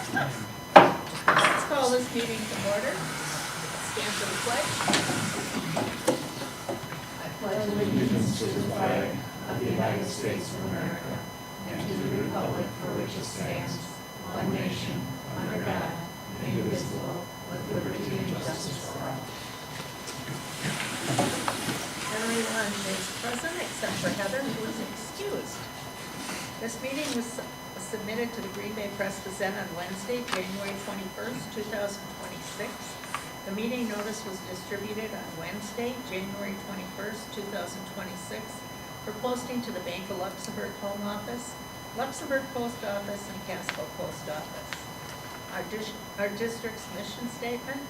Let's call this meeting to order. Stand for the pledge. I pledge allegiance to the flag of the United States of America and to the republic for which it stands, one nation, under God, indivisible, with liberty and justice for all. Everyone is present except for Heather, who is excused. This meeting was submitted to the Green Bay Press-Gazette on Wednesday, January 21st, 2026. The meeting notice was distributed on Wednesday, January 21st, 2026, for posting to the Bank of Luxembourg Home Office, Luxembourg Post Office, and Casco Post Office. Our district's mission statement: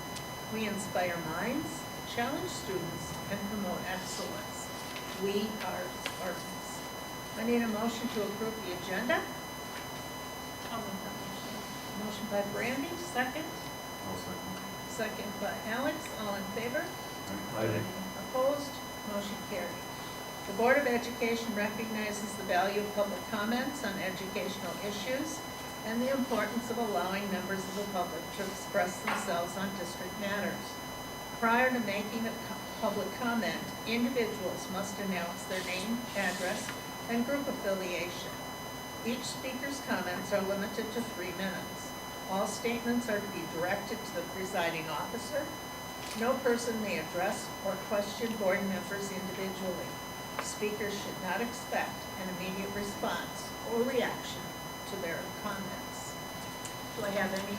we inspire minds, challenge students, and promote excellence. We are Spartans. I need a motion to approve the agenda. Motion by Brandy, second. Second by Alex, all in favor? Opposed? Motion carried. The Board of Education recognizes the value of public comments on educational issues and the importance of allowing members of the public to express themselves on district matters. Prior to making a public comment, individuals must announce their name, address, and group affiliation. Each speaker's comments are limited to 3 minutes. All statements are to be directed to the presiding officer. No person may address or question board members individually. Speakers should not expect an immediate response or reaction to their comments. Do I have any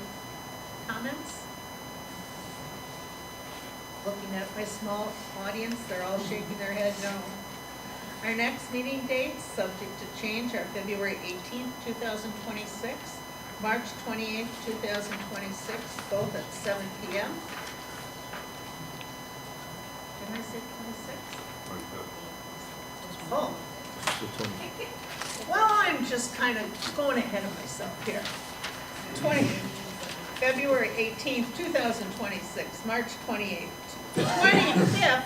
comments? Looking at my small audience, they're all shaking their head no. Our next meeting dates, subject to change, are February 18th, 2026, March 28th, 2026, both at 7 p.m. Did I say 26? Oh. Well, I'm just kind of going ahead of myself here. February 18th, 2026, March 28th, 25th,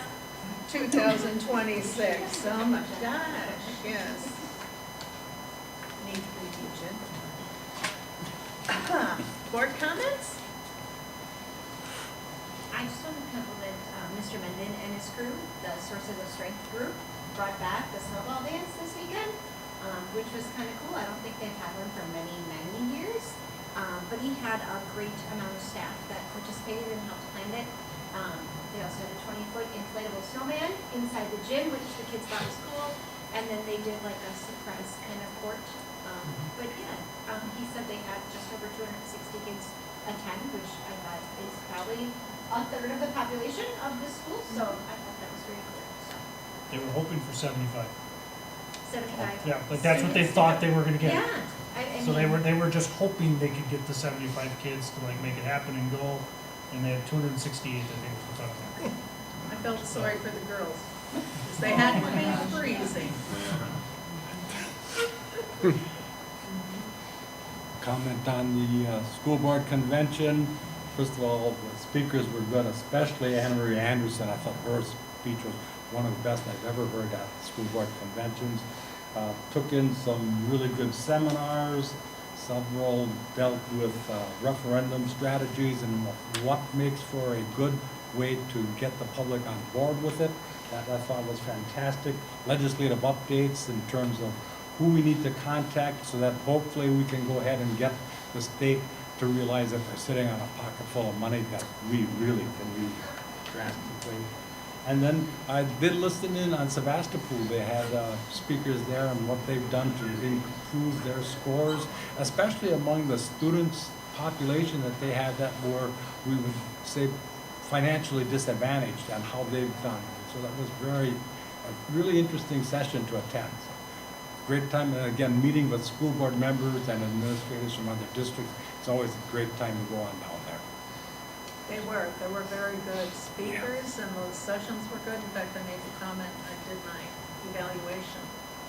2026. Oh my gosh, yes. Need to read the agenda. Board comments? I just want to compliment Mr. Menden and his crew. The Sources of Strength group brought back the snowball dance this weekend, which was kind of cool. I don't think they've had one for many, many years. But he had a great amount of staff that participated and helped plan it. They also had a 20-foot inflatable snowman inside the gym, which the kids brought to school. And then they did like a surprise kind of court. But yeah, he said they had just over 260 kids attend, which I thought is probably a third of the population of the school. So I thought that was very cool. So They were hoping for 75. 75. Yeah, but that's what they thought they were gonna get. Yeah. So they were just hoping they could get the 75 kids to like make it happen and go, and they had 268 that they were talking. I felt sorry for the girls, because they had to be freezing. Comment on the school board convention. First of all, the speakers were good, especially Anna Marie Anderson. I thought her speech was one of the best I've ever heard at school board conventions. Took in some really good seminars. Several dealt with referendum strategies and what makes for a good way to get the public on board with it. That I thought was fantastic. Legislative updates in terms of who we need to contact so that hopefully we can go ahead and get the state to realize that they're sitting on a pocket full of money that we really can use drastically. And then I did listen in on Sebastopol. They had speakers there on what they've done to improve their scores, especially among the students population that they had that were, we would say, financially disadvantaged, and how they've done. So that was a really interesting session to attend. So, great time, and again, meeting with school board members and administrators from other districts. It's always a great time to go on down there. There were very good speakers, and those sessions were good. In fact, I made the comment, I did my evaluation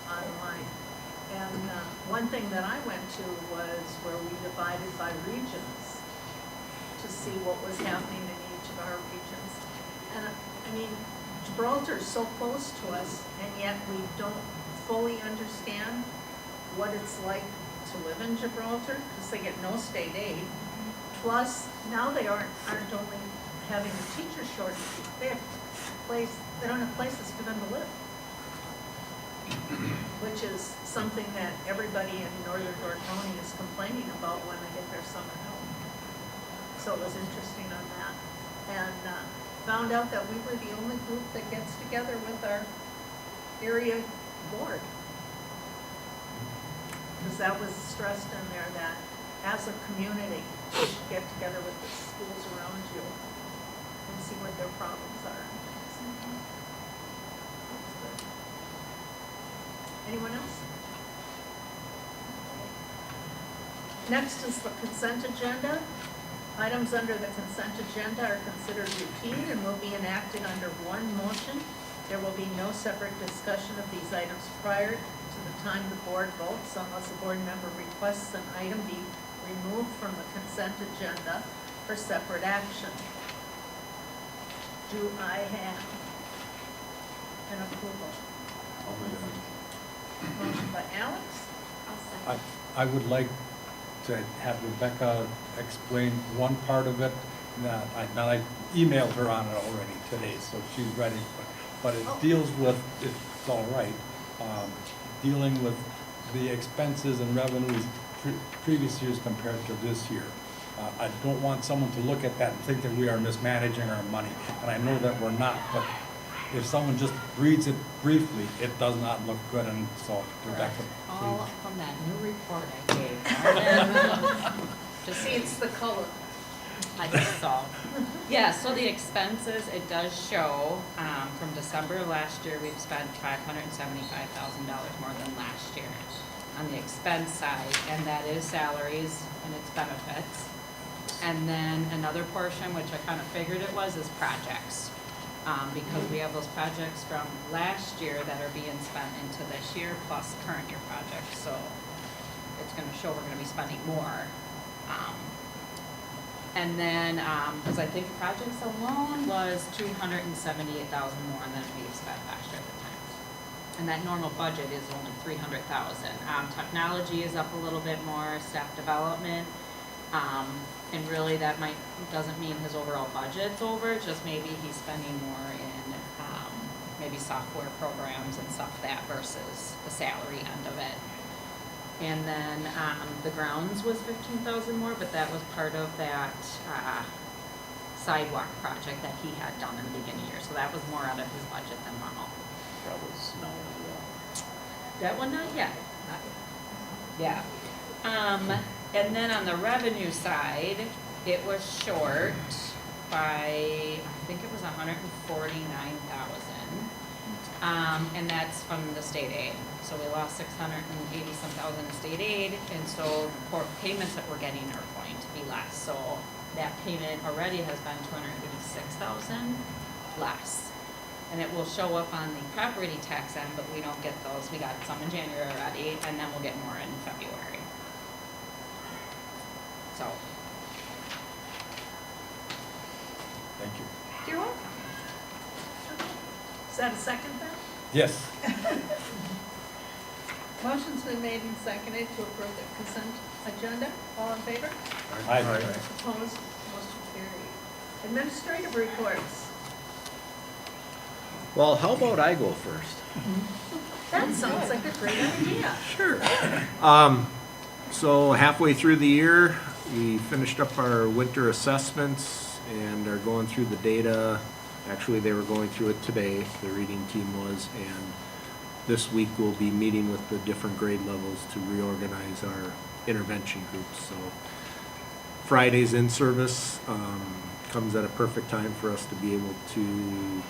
online. And one thing that I went to was where we divided by regions to see what was happening in each of our regions. And I mean, Gibraltar is so close to us, and yet we don't fully understand what it's like to live in Gibraltar, because they get no state aid. Plus, now they aren't only having a teacher shortage, they don't have places for them to live. Which is something that everybody in northern Door County is complaining about when they get their summer help. So it was interesting on that. And found out that we were the only group that gets together with our area board. Because that was stressed in there that as a community, you should get together with the schools around you and see what their problems are. Anyone else? Next is the consent agenda. Items under the consent agenda are considered routine and will be enacted under one motion. There will be no separate discussion of these items prior to the time the board votes unless a board member requests an item be removed from the consent agenda for separate action. Do I have an approval? Motion by Alex. I'll second. I would like to have Rebecca explain one part of it that I emailed her on it already today, so she's ready. But it deals with, it's all right, dealing with the expenses and revenues previous years compared to this year. I don't want someone to look at that and think that we are mismanaging our money, and I know that we're not, but if someone just reads it briefly, it does not look good, and so Rebecca, All please. from that new report I gave. Just see, it's the color. I think so. Yeah, so the expenses, it does show, from December of last year, we've spent $575,000 more than last year on the expense side, and that is salaries and its benefits. And then another portion, which I kind of figured it was, is projects. Because we have those projects from last year that are being spent into this year, plus current year projects, so it's gonna show we're gonna be spending more. And then, because I think projects alone was $278,000 more than we've spent last year at the time. And that normal budget is only $300,000. Technology is up a little bit more, staff development, and really that doesn't mean his overall budget's over, just maybe he's spending more in, maybe software programs and stuff that versus the salary end of it. And then, the grounds was $15,000 more, but that was part of that, sidewalk project that he had done in the beginning of the year, so that was more out of his budget than normal. Probably snow as well. That one, not yet. Yeah. And then on the revenue side, it was short by, I think it was $149,000. And that's from the state aid. So we lost $680-some thousand in state aid, and so the payments that we're getting are going to be less. So that payment already has been $286,000 less. And it will show up on the property tax end, but we don't get those. We got some in January already, and then we'll get more in February. So. Thank you. You're welcome. Is that a second then? Yes. Motion's been made and seconded to approve the consent agenda. All in favor? Aye. Opposed? Motion carried. Administrative reports. Well, how about I go first? That sounds like a great idea. Sure. So halfway through the year, we finished up our winter assessments and are going through the data. Actually, they were going through it today, the reading team was, and this week we'll be meeting with the different grade levels to reorganize our intervention groups. So Friday's in-service comes at a perfect time for us to be able to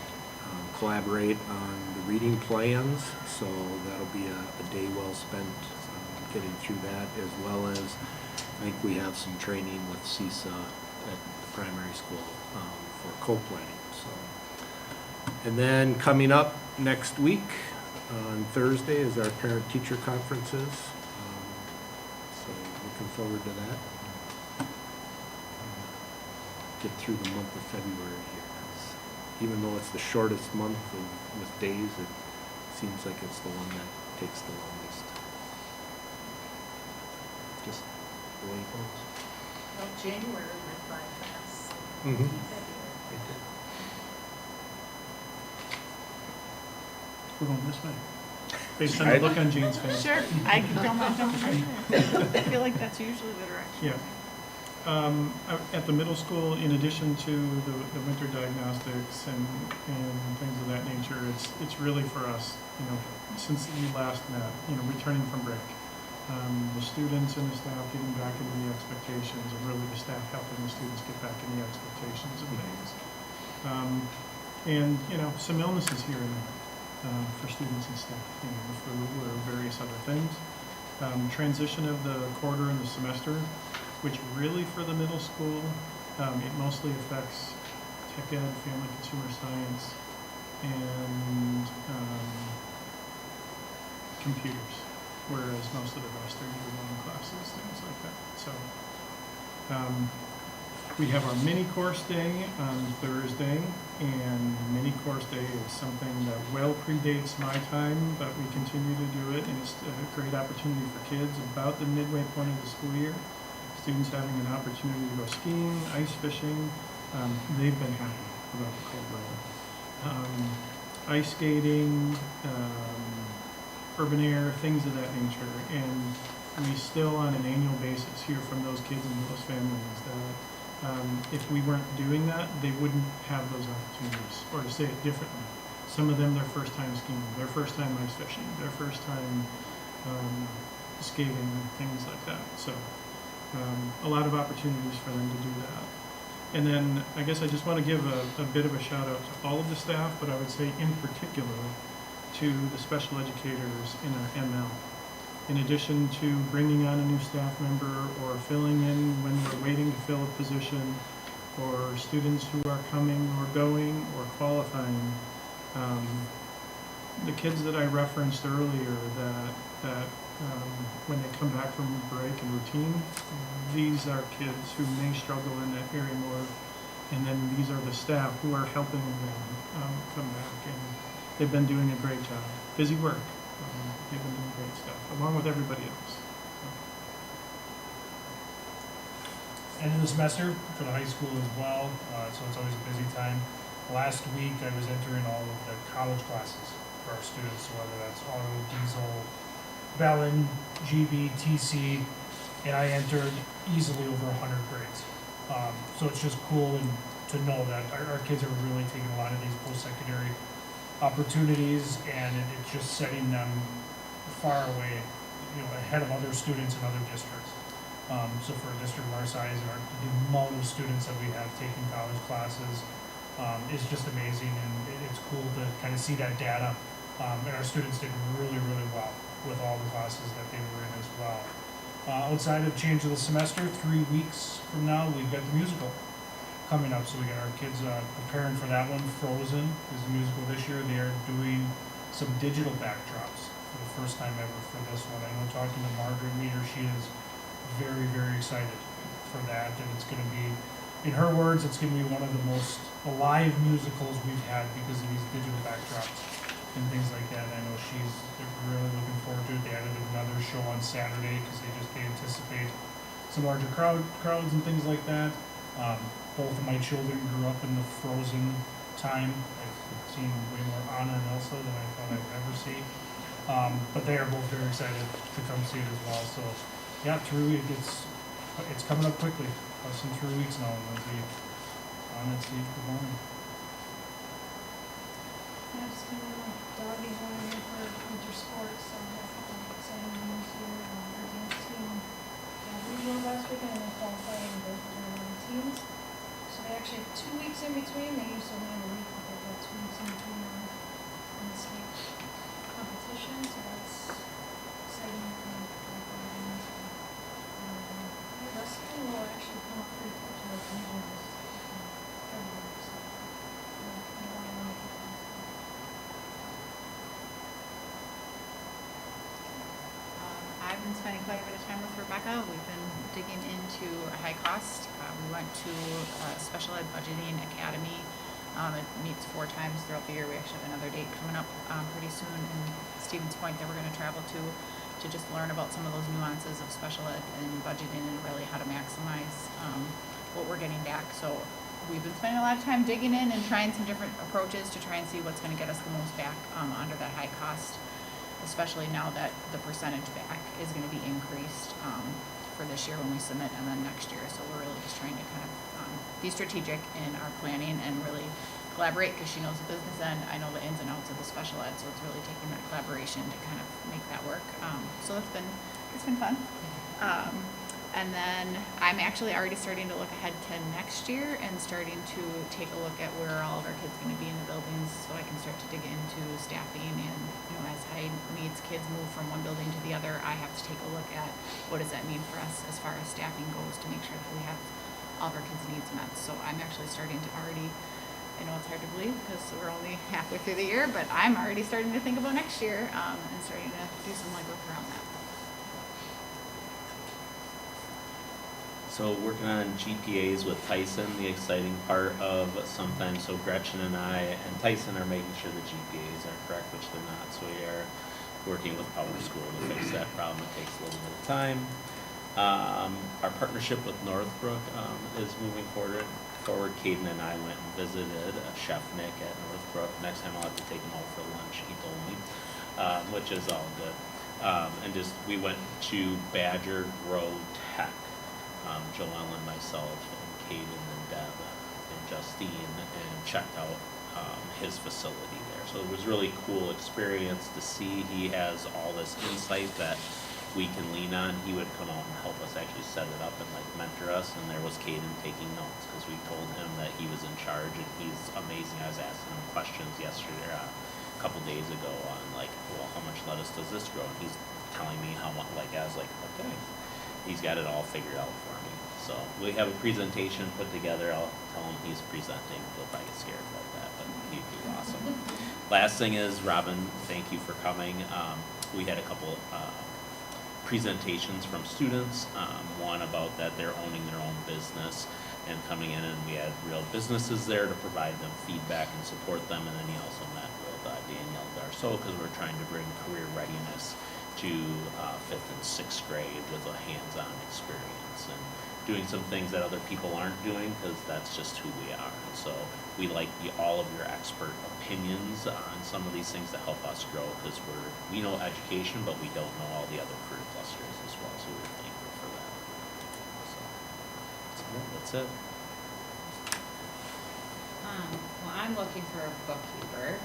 collaborate on the reading plans. So that'll be a day well spent getting through that, as well as I think we have some training with CISA at the primary school for co-planning. So, and then coming up next week on Thursday is our parent-teacher conferences. So looking forward to that. Get through the month of February here. 'Cause even though it's the shortest month with days, it seems like it's the one that takes the longest. just the way it goes. Well, January went by fast. Mm-hmm. February. We're going this way. Based on the look on Jean's face. Sure, I can feel my jumping right there. I feel like that's usually the direction. Yeah. At the middle school, in addition to the winter diagnostics and things of that nature, it's really for us, since we last met, returning from break. The students and the staff getting back into the expectations, and really the staff helping the students get back in the expectations of things. Some illnesses here and there for students and staff, for various other things. Transition of the quarter and the semester, which really for the middle school, it mostly affects tech ed, family consumer science, and computers, whereas most of the rest are year-long classes, things like that. So we have our mini course day on Thursday, and mini course day is something that well predates my time, but we continue to do it, and it's a great opportunity for kids about the midway point of the school year. Students having an opportunity to go skiing, ice fishing. They've been happy about the cold weather. Ice skating, urban air, things of that nature. And we still, on an annual basis, hear from those kids and those families that if we weren't doing that, they wouldn't have those opportunities. Or to say it differently, some of them their first time skiing, their first time ice fishing, their first time skating, things like that. So a lot of opportunities for them to do that. And then I guess I just want to give a bit of a shout out to all of the staff, but I would say in particular to the special educators in our ML. In addition to bringing on a new staff member or filling in when we're waiting to fill a position, or students who are coming or going or qualifying, the kids that I referenced earlier that when they come back from break and routine, these are kids who may struggle in that area more, and then these are the staff who are helping them come back, and they've been doing a great job. Busy work. They've been doing great stuff, along with everybody else. End of the semester for the high school as well, so it's always a busy time. Last week, I was entering all of the college classes for our students, so whether that's auto, diesel, Bellin, GB, TC, and I entered easily over 100 grades. So it's just cool to know that our kids are really taking a lot of these post-secondary opportunities, and it's just setting them far away, ahead of other students in other districts. So for a district of our size, the amount of students that we have taking college classes is just amazing, and it's cool to kind of see that data. And our students did really, really well with all the classes that they were in as well. Outside of change of the semester, 3 weeks from now, we've got the musical coming up. So we got our kids preparing for that one. Frozen is the musical this year. They are doing some digital backdrops for the first time ever for this one. I know talking to Margaret Meter, she is very, very excited for that. And it's going to be, in her words, it's going to be one of the most alive musicals we've had because of these digital backdrops and things like that. And I know they're really looking forward to it. They added another show on Saturday because they anticipate some larger crowds and things like that. Both of my children grew up in the Frozen time. I've seen way more Anna and Elsa than I thought I'd ever see. But they are both very excited to come see it as well. So yeah, it's coming up quickly. Less than 3 weeks now, and we'll be on its feet for morning. Yeah, just kind of doggies going in for winter sports, so that's exciting news here. Our dance team regional last weekend, and they qualified in both of their teams. So they actually have 2 weeks in between. They used to only have a week, but they've got 2 weeks in between in the state competition, so that's exciting. The wrestling will actually come up pretty close to those regionals February, so a lot of money. I've been spending quite a bit of time with Rebecca. We've been digging into high cost. We went to Special Ed Budgeting Academy. It meets 4 times throughout the year. We actually have another date coming up pretty soon in Stevens Point that we're going to travel to. to just learn about some of those nuances of special ed and budgeting and really how to maximize what we're getting back. So we've been spending a lot of time digging in and trying some different approaches to try and see what's going to get us the most back under that high cost, especially now that the percentage back is going to be increased for this year when we submit and then next year. So we're really just trying to kind of be strategic in our planning and really collaborate, because she knows the business end, I know the ins and outs of the special ed, so it's really taking that collaboration to kind of make that work. So it's been fun. And then I'm actually already starting to look ahead to next year and starting to take a look at where all of our kids are going to be in the buildings, so I can start to dig into staffing. And as high needs kids move from one building to the other, I have to take a look at what does that mean for us as far as staffing goes, to make sure that we have all of our kids' needs met. So I'm actually starting to already, I know it's hard to believe because we're only halfway through the year, but I'm already starting to think about next year and starting to do some legwork around that. So working on GPAs with Tyson, the exciting part of sometimes, so Gretchen and I and Tyson are making sure the GPAs are correct, which they're not. So we are working with Power School to fix that problem. It takes a little bit of time. Our partnership with Northbrook is moving forward. Caden and I went and visited Chef Nick at Northbrook. Next time I'll have to take him out for lunch, he told me, which is all good. And we went to Badger Grove Tech. Joelle and myself and Caden and Deb and Justine, and checked out his facility there. So it was really cool experience to see. He has all this insight that we can lean on. He would come out and help us actually set it up and like mentor us, and there was Caden taking notes because we told him that he was in charge, and he's amazing. I was asking him questions yesterday, a couple days ago, on like, well, how much lettuce does this grow? And he's telling me how much. Like, I was like, okay. He's got it all figured out for me. So we have a presentation put together. I'll tell him he's presenting. He'll probably get scared about that, but he'd be awesome. Last thing is, Robin, thank you for coming. We had a couple presentations from students. One about that they're owning their own business and coming in, and we had real businesses there to provide them feedback and support them. And then he also met with Danielle Darceau, because we're trying to bring career readiness to 5th and 6th grade with a hands-on experience and doing some things that other people aren't doing, because that's just who we are. And so we like all of your expert opinions on some of these things to help us grow, because we know education, but we don't know all the other career clusters as well. So we're thankful for that. So that's it. Well, I'm looking for a bookkeeper.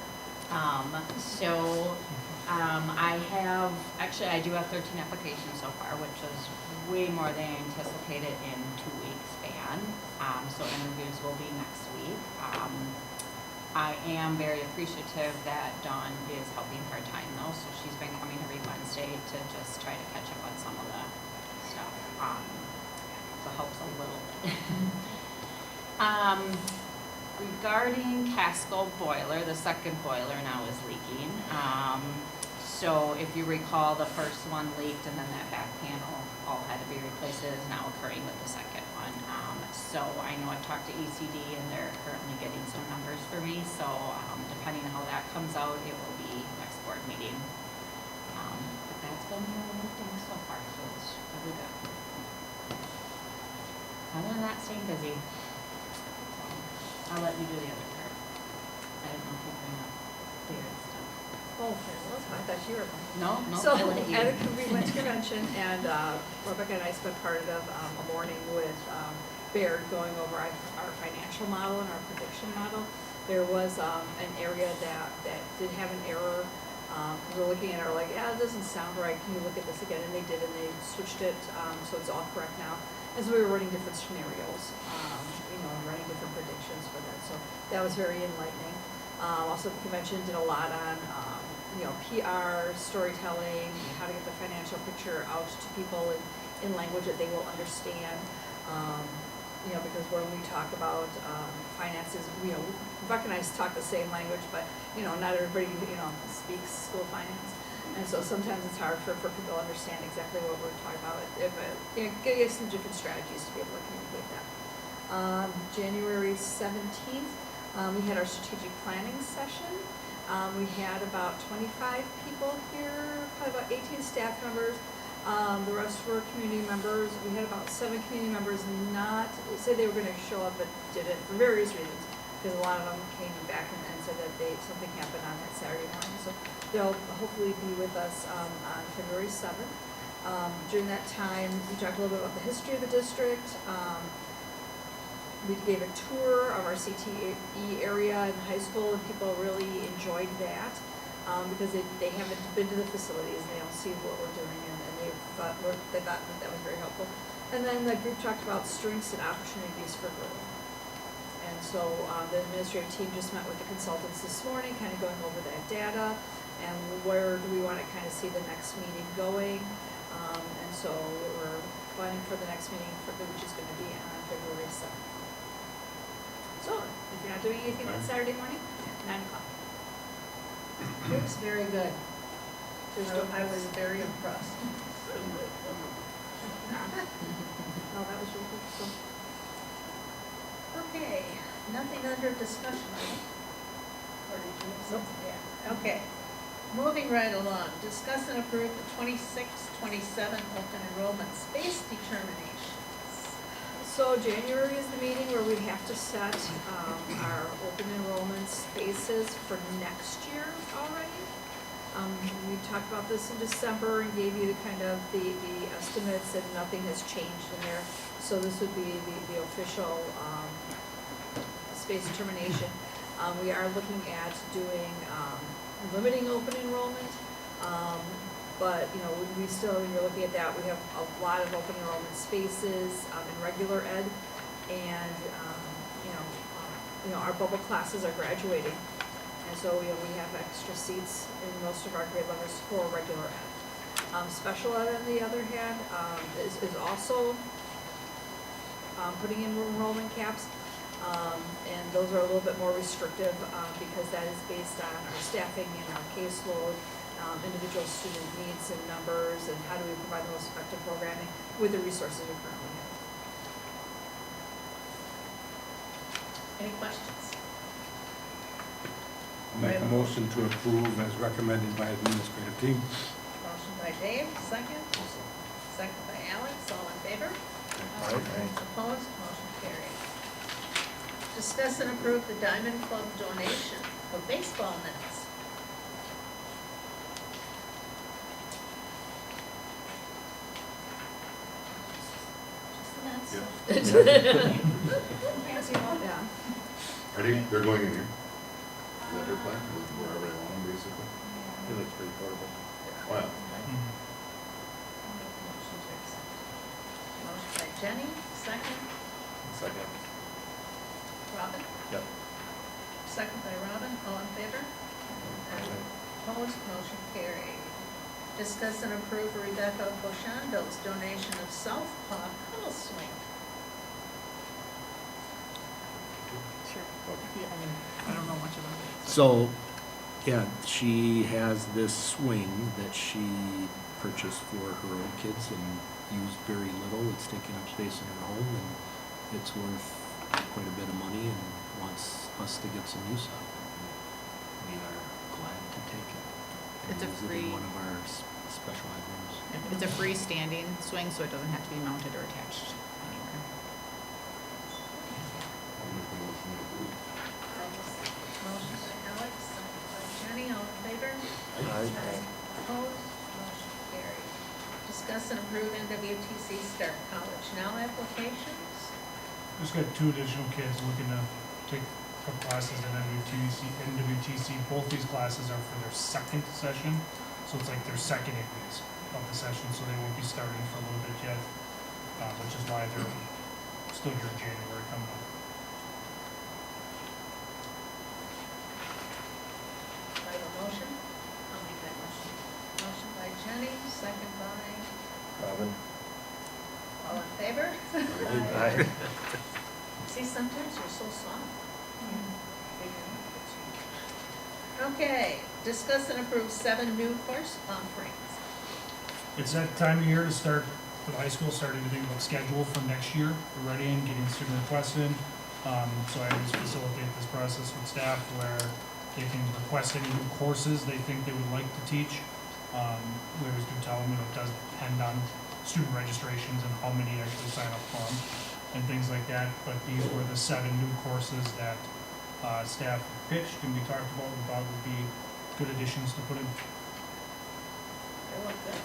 I do have 13 applications so far, which is way more than I anticipated in 2 weeks span. So interviews will be next week. I am very appreciative that Dawn is helping part-time though, so she's been coming every Wednesday to just try to catch up on some of the stuff. So it helps a little bit. Regarding Casco boiler, the second boiler now is leaking. So if you recall, the first one leaked and then that back panel all had to be replaced. It is now occurring with the second one. So I know I've talked to ECD and they're currently getting some numbers for me. So depending on how that comes out, it will be next board meeting. But that's been the only thing so far, so it's really good. Other than that, staying busy. I'll let you do the other part. I don't know if you bring up weird stuff. Oh, okay, well, that's fine. I thought you were fine. No, So, I let you. we went to convention, and Rebecca and I spent part of a morning with Baird going over our financial model and our prediction model. There was an area that did have an error. We were looking at it, like, yeah, it doesn't sound right. Can you look at this again? And they did, and they switched it, so it's all correct now. And so we were running different scenarios, and running different predictions for that. So that was very enlightening. Also, the convention did a lot on, PR, storytelling, how to get the financial picture out to people in language that they will understand. Because when we talk about finances, Rebecca and I talk the same language, but, not everybody, speaks school finance. And so sometimes it's hard for people to understand exactly what we're talking about. Give you some different strategies to be able to communicate that. January 17th, we had our strategic planning session. We had about 25 people here, probably about 18 staff members. The rest were community members. We had about 7 community members not, say they were gonna show up but didn't for various reasons. Because a lot of them came back and said that something happened on that Saturday morning. So they'll hopefully be with us on February 7th. During that time, we talked a little bit about the history of the district. We gave a tour of our CTE area in high school, and people really enjoyed that because they haven't been to the facilities and they don't see what we're doing, and they thought that was very helpful. And then the group talked about strengths and opportunities for growth. And so the administrative team just met with the consultants this morning, kind of going over that data and where do we want to kind of see the next meeting going. And so we're planning for the next meeting, which is going to be on February 7th. So if you're not doing anything on Saturday morning, 9 o'clock. Looks very good. I was very impressed. No, that was really good. So. Okay, nothing under discussion, right? Or did you have something? Yeah, okay. Moving right along, discuss and approve the 26-27 open enrollment space determinations. So January is the meeting where we have to set our open enrollment spaces for next year already. We talked about this in December and gave you the estimates, and nothing has changed in there. So this would be the official space determination. We are looking at doing limiting open enrollment, but we still, when you're looking at that, we have a lot of open enrollment spaces in regular ed, and our bubble classes are graduating, and so we have extra seats in most of our grade levels for regular ed. Special ed, on the other hand, is also putting in enrollment caps. And those are a little bit more restrictive because that is based on our staffing and our caseload, individual student needs and numbers, and how do we provide the most effective programming with the resources we currently have. Any questions? Make a motion to approve as recommended by administrative team. Motion by Dave, second. Second by Alex, all in favor? Opposed, motion carried. Discuss and approve the Diamond Club donation of baseball nets. Just the nets? Fancy about that. They're going in here? Is that their plan? Wherever they want them, basically? It looks pretty portable. Wow. Motion by Jenny, second. Second. Robin? Yep. Second by Robin, all in favor? Opposed, motion carried. Discuss and approve Rebecca Bochandov's donation of southpaw cuddle swing. Sure. I don't know much about it. So, yeah, she has this swing that she purchased for her own kids and used very little. It's taking up space in her home, and it's worth quite a bit of money, and wants us to get some use out of it. We are glad to take it. And It's a use it in free- one of our special ed rooms. It's a freestanding swing, so it doesn't have to be mounted or attached anywhere. I'll make the motion to approve. Motion by Alex, second by Jenny, all in favor? Opposed, motion carried. Discuss and approve NWTC Start College Now applications. Just got 2 additional kids looking to take a couple classes in NWTC. Both these classes are for their second session, so it's like their second 8 weeks of the session, so they won't be starting for a little bit yet, which is why they're still here in January coming up. Do I have a motion? I'll make that motion. Motion by Jenny, second by, Robin? all in favor? Aye. See, sometimes you're so soft. Okay, discuss and approve 7 new course offerings. It's that time of year to start, for the high school, starting to think about schedule for next year. We're ready and getting student requests in. So I always facilitate this process with staff where They can request any new courses they think they would like to teach. We always do tell them, it does depend on student registrations and how many actually sign up for them and things like that. But these were the 7 new courses that staff pitched and we talked about and thought would be good additions to put in. They look good.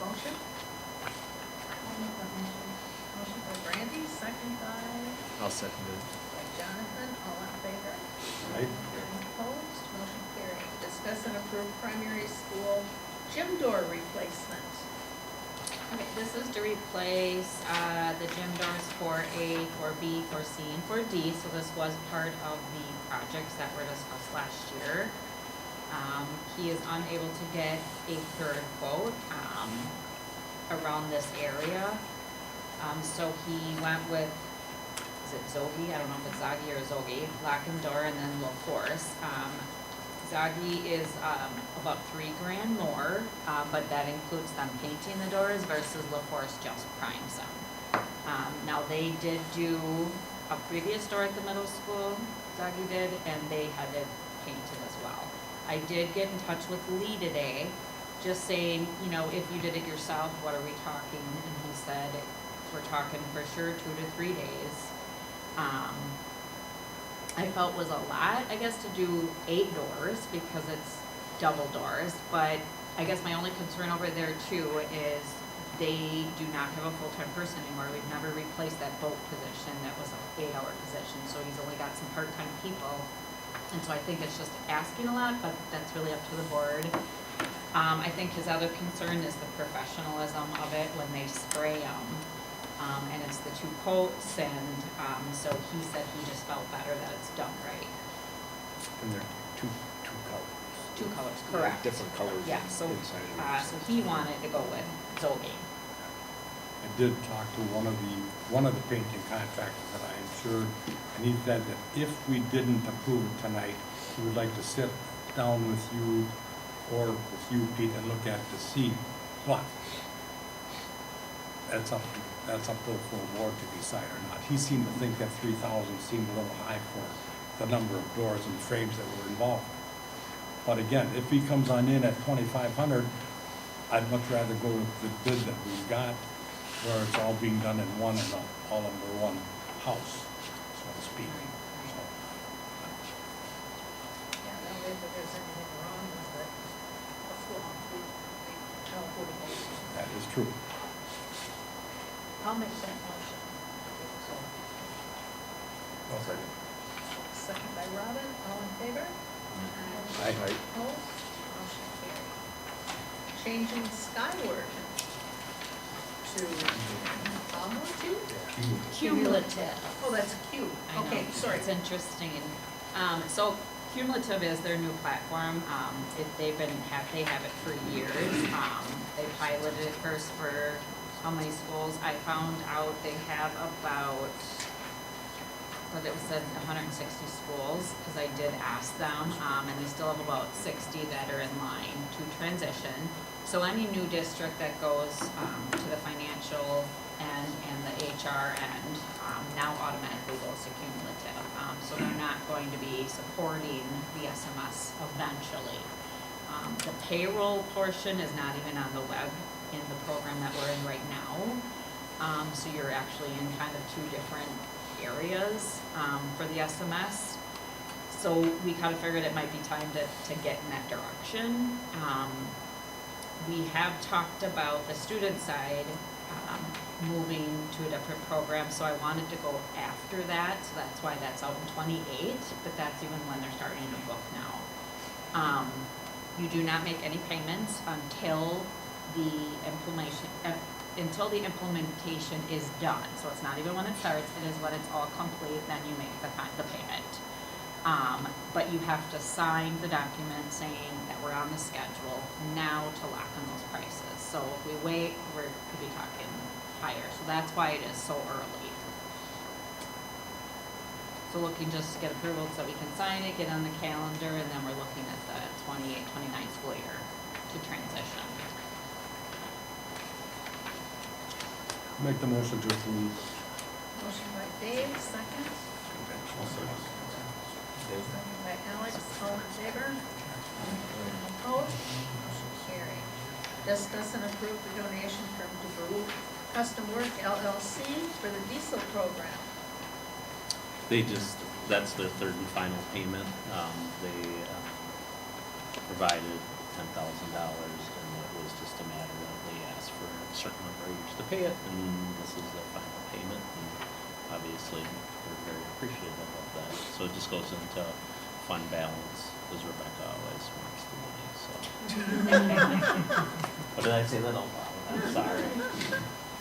Motion? Motion by Brandy, second by I'll second it. Jonathan, all in favor? Aye. Any opposed? Motion carried. Discuss and approve primary school gym door replacement. Okay, this is to replace, the gym doors for A, for B, for C, and for D, so this was part of the projects that were discussed last year. He is unable to get a third quote, around this area. So he went with, is it Zogi? I don't know if it's Zagi or Zogi, Lock and Door, and then LaForce. Zagi is, about $3,000 more, but that includes them painting the doors versus LaForce just primes them. Now they did do a previous door at the middle school, Zagi did, and they had it painted as well. I did get in touch with Lee today, just saying, you know, if you did it yourself, what are we talking? And he said, we're talking for sure 2 to 3 days. I felt was a lot, I guess, to do 8 doors because it's double doors, but I guess my only concern over there too is they do not have a full-time person anymore. We've never replaced that boat position that was an 8-hour position, so he's only got some part-time people. And so I think it's just asking a lot, but that's really up to the board. I think his other concern is the professionalism of it when they spray them. And it's the 2 coats, and so he said he just felt better that it's done right. And they're two colors. 2 colors, correct. Different colors. Yeah, so, inside of it. so he wanted to go with Zogi. I did talk to one of the painting contractors that I insured, and he said that if we didn't approve it tonight, he would like to sit down with you or with you, Pete, and look at to see, but that's up to the full board to decide or not. He seemed to think that 3,000 seemed a little high for the number of doors and frames that were involved. But again, if he comes on in at 2,500, I'd much rather go with the bid that we've got, where it's all being done in one and all under one house, so to speak. So, Yeah, that way if there's anything wrong with it, we tell who to go to. that is true. I'll make that motion. I'll second. Second by Robin, all in favor? Aye. Opposed? Motion carried. Changing skyward to, Cumulative. Oh, that's Q. I know. Okay, sorry. It's interesting. So Cumulative is their new platform. They have it for years. They piloted it first for how many schools? I found out they have about, but it was said 160 schools, because I did ask them, and they still have about 60 that are in line to transition. So any new district that goes to the financial end and the HR end now automatically goes to cumulative. So they're not going to be supporting the SMS eventually. The payroll portion is not even on the web in the program that we're in right now. So you're actually in kind of 2 different areas for the SMS. So we kind of figured it might be time to get in that direction. We have talked about the student side moving to a different program, so I wanted to go after that, so that's why that's out in 28, but that's even when they're starting to book now. You do not make any payments until the implementation is done, so it's not even when it starts, it is when it's all complete, then you make the payment. But you have to sign the document saying that we're on the schedule now to lock in those prices. So if we wait, we could be talking higher, so that's why it is so early. So looking just to get approval so we can sign it, get on the calendar, and then we're looking at the 28-29 school year to transition. Make the motion to approve. Motion by Dave, second. Second by Alex, all in favor? Opposed? Motion carried. Discuss and approve the donation from DeBrew Custom Work LLC for the diesel program. That's their third and final payment. They provided $10,000, and it was just a matter of they asked for a certain number of years to pay it, and this is their final payment. And obviously, we're very appreciative of that. So it just goes into fund balance, because Rebecca always wants the money, so. But did I say that out loud? I'm sorry.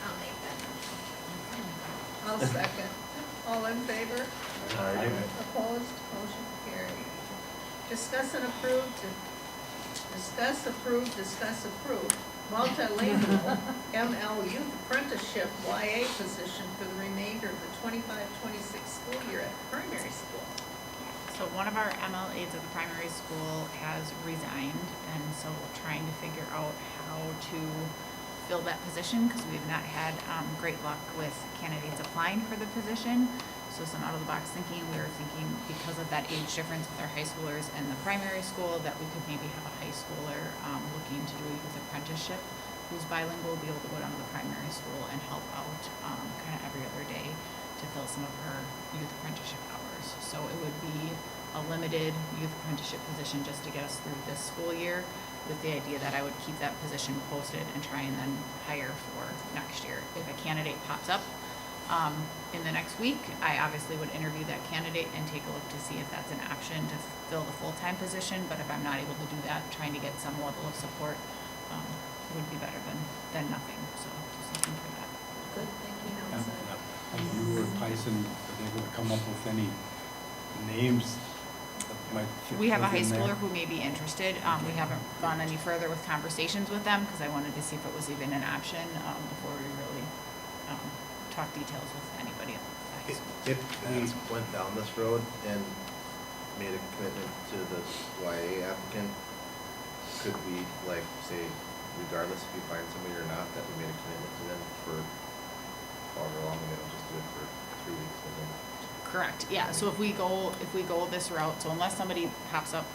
I'll make that motion. I'll second. All in favor? Aye. Opposed? Motion carried. Discuss approve multilingual ML Youth Apprenticeship YA position for the remainder of the 25-26 school year at primary school. So one of our MLAs at the primary school has resigned, and so we're trying to figure out how to fill that position, because we've not had great luck with candidates applying for the position. So some out-of-the-box thinking, we were thinking because of that age difference with our high schoolers and the primary school, that we could maybe have a high schooler looking to do a youth apprenticeship who's bilingual, be able to go down to the primary school and help out kind of every other day to fill some of her youth apprenticeship hours. So it would be a limited youth apprenticeship position just to get us through this school year, with the idea that I would keep that position posted and try and then hire for next year. If a candidate pops up in the next week, I obviously would interview that candidate and take a look to see if that's an option to fill the full-time position. But if I'm not able to do that, trying to get some level of support would be better than nothing. So just looking for that. Good thinking And, outside. You or Tyson, are they gonna come up with any names that might fit We have a high within there? schooler who may be interested. We haven't gone any further with conversations with them, because I wanted to see if it was even an option before we really talk details with anybody at the high school. If we went down this road and made a commitment to the YA applicant, could we, like, say, regardless if we find somebody or not, that we made a commitment to them for however long, and then just do it for 3 weeks and then? Correct, yeah, so if we go this route, so unless somebody pops up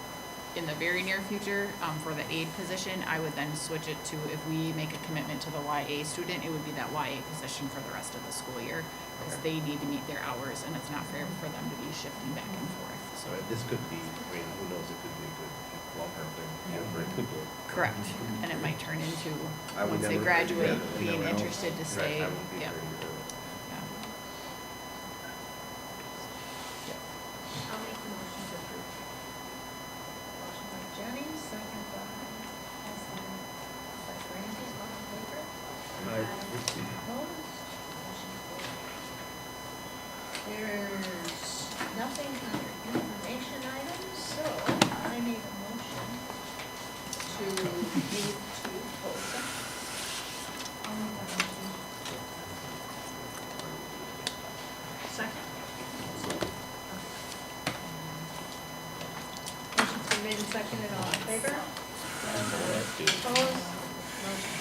in the very near future for the aide position, I would then switch it to, if we make a commitment to the YA student, it would be that YA position for the rest of the school year, because they need to meet their hours, and it's not fair for them to be shifting back and forth, so. So this could be, I mean, who knows, it could be a good long-term thing. Yeah, for it could be. Correct, and it might turn into, I would once they never- graduate, yeah, you being never know. interested to Right, say, I wouldn't be yeah, afraid to do it. yeah. I'll make the motion to approve. Motion by Jenny, second by Brandy, all in favor? Opposed? Motion carried. There's nothing under information items, so I need a motion to move to closed session. I'll make that motion. Second? Motion's been made and seconded, all in favor? Opposed? Motion